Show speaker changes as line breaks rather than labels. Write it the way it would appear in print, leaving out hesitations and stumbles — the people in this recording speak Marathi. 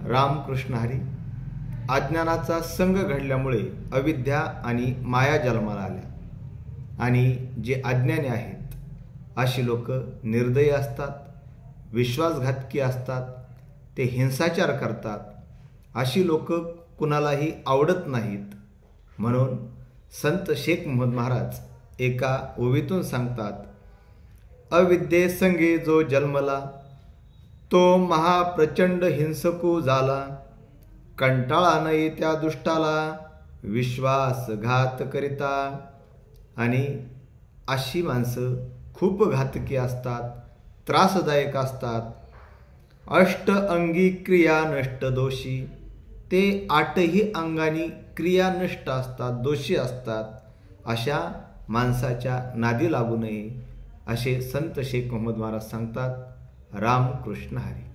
रामकृष्ण हरी. अज्ञानाचा संग घडल्यामुळे अविद्या आणि माया जन्माला आल्या आणि जे अज्ञानी आहेत अशी लोक निर्दयी असतात, विश्वासघातकी असतात, ते हिंसाचार करतात. अशी लोक कुणालाही आवडत नाहीत. म्हणून संत शेख मोहम्मद महाराज एका ओवीतून सांगतात, अविद्ये संगे जो जन्मला तो महाप्रचंड हिंसकू झाला. कंटाळा नाही त्या दुष्टाला विश्वासघात करिता. आणि अशी माणसं खूप घातकी असतात, त्रासदायक असतात. अष्ट अंगी क्रिया नष्ट दोषी. ते 8ही अंगानी क्रिया नष्ट असतात, दोषी असतात. अशा माणसाच्या नादी लागू नये असे संत शेख मोहम्मद महाराज सांगतात. रामकृष्ण हरी.